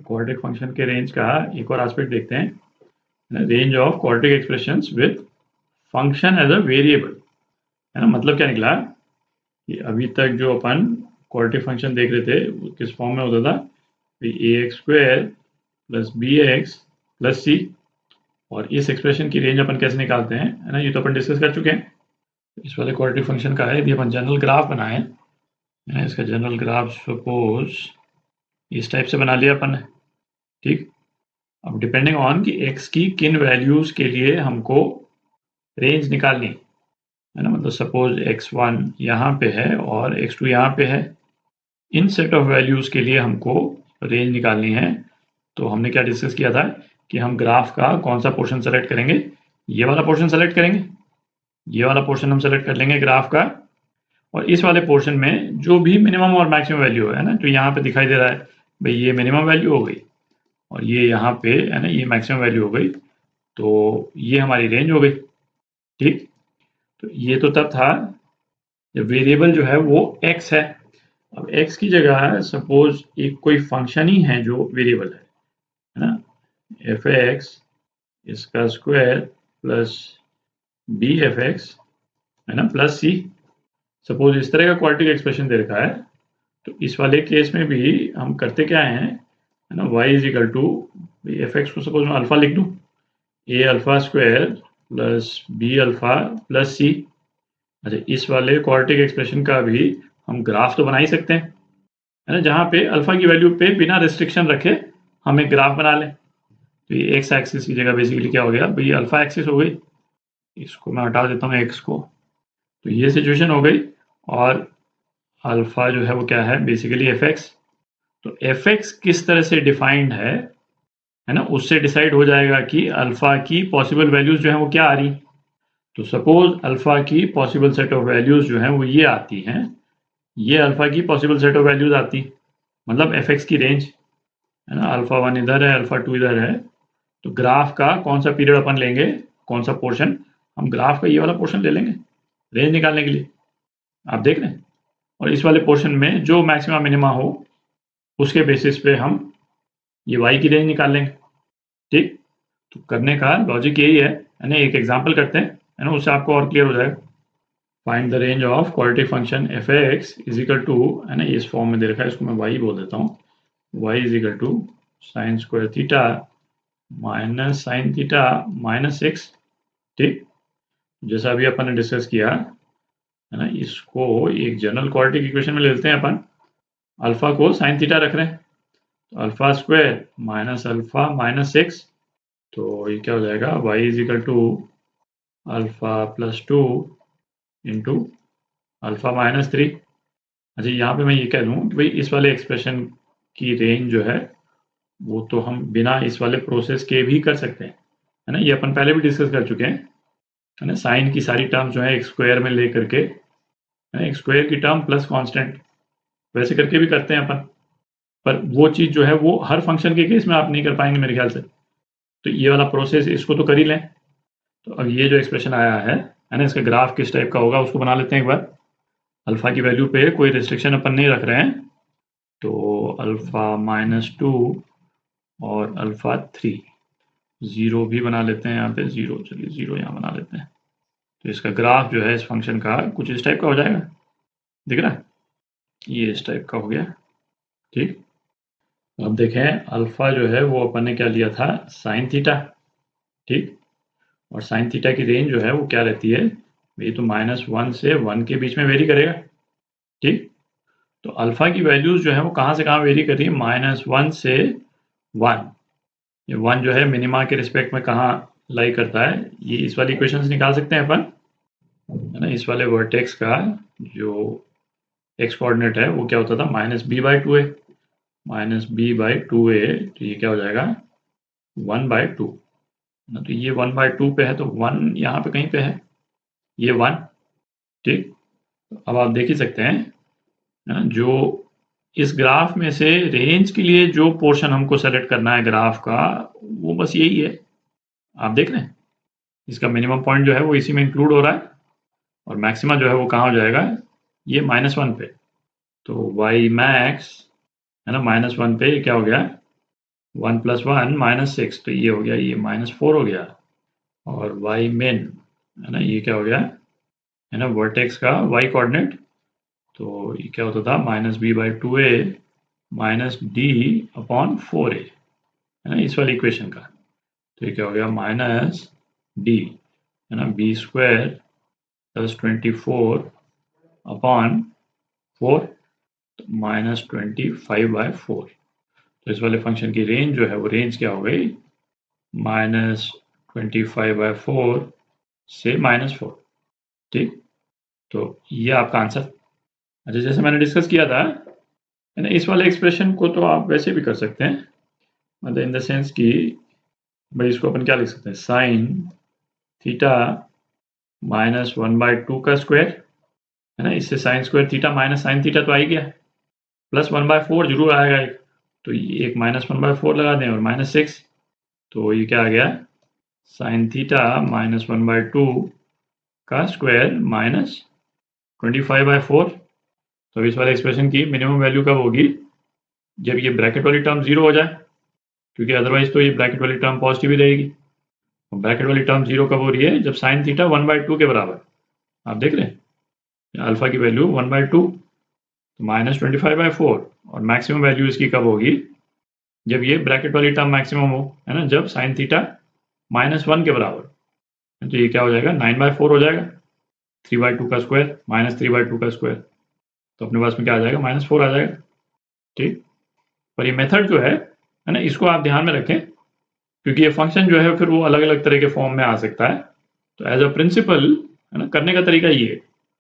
Quadratic function के range का एक और एस्पेक्ट देखते हैं, range of quadratic expressions with function as a variable, है ना। मतलब क्या निकला कि अभी तक जो अपन क्वाड्रेटिक फंक्शन देख रहे थे वो किस फॉर्म में होता था, A X square plus B X plus C, और इस एक्सप्रेशन की रेंज अपन कैसे निकालते हैं, है ना, ये तो अपन डिस्कस कर चुके हैं। इस वाले क्वाड्रेटिक फंक्शन का है, यदि अपन जनरल ग्राफ बनाएं, इसका जनरल ग्राफ सपोज इस टाइप से बना लिया अपन ने, ठीक। अब डिपेंडिंग ऑन कि x की किन वैल्यूज के लिए हमको रेंज निकालनी है ना, मतलब सपोज x1 यहाँ पे है और x2 यहाँ पे है, इन सेट ऑफ वैल्यूज के लिए हमको रेंज निकालनी है। तो हमने क्या डिस्कस किया था कि हम ग्राफ का कौन सा पोर्शन सेलेक्ट करेंगे, ये वाला पोर्शन सेलेक्ट करेंगे, ये वाला पोर्शन हम सेलेक्ट कर लेंगे ग्राफ का, और इस वाले पोर्शन में जो भी मिनिमम और मैक्सिमम वैल्यू है ना, जो यहाँ पे दिखाई दे रहा है, भाई ये मिनिमम वैल्यू हो गई और ये यहाँ पे है ना, ये मैक्सिमम वैल्यू हो गई, तो ये हमारी रेंज हो गई, ठीक। तो ये तो तब था जब वेरिएबल जो है वो x है। अब x की जगह सपोज एक कोई फंक्शन ही है जो वेरिएबल है ना, एफ एक्स इसका square plus B F X, है ना, प्लस सी। सपोज इस तरह का क्वाड्रेटिक एक्सप्रेशन दे रखा है, तो इस वाले केस में भी हम करते क्या है ना, y is equal to F X को सपोज मैं अल्फा लिख दूं, A alpha square plus B alpha plus C. अच्छा, इस वाले क्वाड्रेटिक एक्सप्रेशन का भी हम ग्राफ तो बना ही सकते हैं, है ना, जहाँ पे अल्फा की वैल्यू पे बिना रिस्ट्रिक्शन रखे हम एक ग्राफ बना लें। तो ये एक्स एक्सिस की जगह बेसिकली क्या हो गया, भाई अल्फा एक्सिस हो गई, इसको मैं हटा देता हूँ एक्स को, तो ये सिचुएशन हो गई। और अल्फा जो है वो क्या है, बेसिकली एफ एक्स। तो एफ एक्स किस तरह से डिफाइंड है ना, उससे डिसाइड हो जाएगा कि अल्फा की पॉसिबल वैल्यूज जो है वो क्या आ रही। तो सपोज अल्फा की पॉसिबल सेट ऑफ वैल्यूज जो है वो ये आती हैं, ये अल्फा की पॉसिबल सेट ऑफ वैल्यूज आती, मतलब एफ एक्स की रेंज, है ना, अल्फा 1 इधर है, अल्फा 2 इधर है। तो ग्राफ का कौन सा पीरियड अपन लेंगे, कौन सा पोर्शन, हम ग्राफ का ये वाला पोर्शन ले लेंगे रेंज निकालने के लिए, आप देख रहे हैं। और इस वाले पोर्शन में जो मैक्सिमम मिनिमा हो उसके बेसिस पे हम ये y की रेंज निकाल लेंगे, ठीक। तो करने का लॉजिक यही है ना, एक एग्जांपल करते हैं, है ना, उससे आपको और क्लियर हो जाएगा। Find the range of quadratic function F X is equal to, है ना, इस फॉर्म में दे रखा है, इसको मैं y बोल देता हूँ, y is equal to sine square theta minus sine theta minus X, ठीक। जैसा अभी अपन ने डिस्कस किया, है ना, इसको एक जनरल क्वाड्रेटिक इक्वेशन में ले लेते हैं अपन, अल्फा को साइन थीटा रख रहे हैं, तो alpha square minus alpha minus X, तो ये क्या हो जाएगा, y is equal to alpha plus 2 into alpha minus 3। अच्छा, यहाँ पे मैं ये कह दूँ कि भाई इस वाले एक्सप्रेशन की रेंज जो है वो तो हम बिना इस वाले प्रोसेस के भी कर सकते हैं, है ना, ये अपन पहले भी डिस्कस कर चुके हैं, है ना। साइन की सारी टर्म्स जो है एक स्क्वायर में ले करके, है ना, एक स्क्वायर की टर्म प्लस कांस्टेंट, वैसे करके भी करते हैं अपन, पर वो चीज़ जो है वो हर फंक्शन के केस में आप नहीं कर पाएंगे मेरे ख्याल से। तो ये वाला प्रोसेस इसको तो कर ही लें। तो अब ये जो एक्सप्रेशन आया है ना, इसका ग्राफ किस टाइप का होगा उसको बना लेते हैं एक बार। अल्फा की वैल्यू पे कोई रिस्ट्रिक्शन अपन नहीं रख रहे हैं, तो अल्फा माइनस 2 और अल्फा 3, ज़ीरो भी बना लेते हैं यहाँ पे, ज़ीरो, चलिए ज़ीरो यहाँ बना लेते हैं। तो इसका ग्राफ जो है इस फंक्शन का कुछ इस टाइप का हो जाएगा, दिख रहा है, ये इस टाइप का हो गया, ठीक। अब देखें अल्फा जो है वो अपन ने क्या लिया था, साइन थीटा, ठीक। और साइन थीटा की रेंज जो है वो क्या रहती है, ये तो -1 से 1 के बीच में वेरी करेगा, ठीक। तो अल्फा की वैल्यूज जो है वो कहाँ से कहाँ वेरी कर रही है, -1 से 1। ये 1 जो है मिनिमा के रिस्पेक्ट में कहाँ लाई करता है, ये इस वाली इक्वेशन से निकाल सकते हैं अपन, है ना। इस वाले वर्टेक्स का जो एक्स कोऑर्डिनेट है वो क्या होता था, -b/2a, -b/2a, तो ये क्या हो जाएगा 1/2 ना, तो ये 1/2 पे है, तो 1 यहाँ पे कहीं पे है, ये 1, ठीक। अब आप देख ही सकते हैं ना, जो इस ग्राफ में से रेंज के लिए जो पोर्शन हमको सेलेक्ट करना है ग्राफ का, वो बस यही है, आप देख रहे हैं। इसका मिनिमम पॉइंट जो है वो इसी में इंक्लूड हो रहा है, और मैक्सिमा जो है वो कहाँ हो जाएगा, ये -1 पे। तो y मैक्स, है ना, -1 पे क्या हो गया, 1 + 1 -6, तो ये हो गया, ये -4 हो गया। और y min है ना, ये क्या हो गया है ना, वर्टेक्स का y कोऑर्डिनेट, तो ये क्या होता था -b/2a -d/4a, है ना, इस वाली इक्वेशन का। तो ये क्या हो गया -d है ना, b² + 24/4 -25/4। तो इस वाले फंक्शन की रेंज जो है वो रेंज क्या हो गई -25/4 से -4। ठीक, तो ये आपका आंसर। अच्छा, जैसे मैंने डिस्कस किया था है ना, इस वाले एक्सप्रेशन को तो आप वैसे भी कर सकते हैं, मतलब इन द सेंस कि भाई इसको अपन क्या लिख सकते हैं, साइन थीटा -1/2 का स्क्वायर, है ना, इससे sign square theta minus sine theta तो आ ही गया, प्लस 1/4 जरूर आएगा एक, तो ये एक -1/4 लगा दें और -6, तो ये क्या आ गया साइन थीटा -1/2 का स्क्वायर -25/4। तो इस वाले एक्सप्रेशन की मिनिमम वैल्यू कब होगी, जब ये ब्रैकेट वाली टर्म 0 हो जाए, क्योंकि अदरवाइज तो ये ब्रैकेट वाली टर्म पॉजिटिव ही रहेगी। ब्रैकेट वाली टर्म 0 कब हो रही है, जब साइन थीटा 1/2 के बराबर, आप देख रहे हैं अल्फा की वैल्यू 1/2, तो -25/4, और मैक्सिमम वैल्यू इसकी कब होगी, जब ये ब्रैकेट वाली टर्म मैक्सिमम हो, है ना, जब साइन थीटा -1 के बराबर, तो ये क्या हो जाएगा 9/4 हो जाएगा, 3/2 का स्क्वायर -3/2 का स्क्वायर, तो अपने पास में क्या आ जाएगा -4 आ जाएगा। ठीक, पर ये मेथड जो है ना, इसको आप ध्यान में रखें, क्योंकि ये फंक्शन जो है फिर वो अलग अलग तरह के फॉर्म में आ सकता है। तो एज अ प्रिंसिपल है ना, करने का तरीका ये है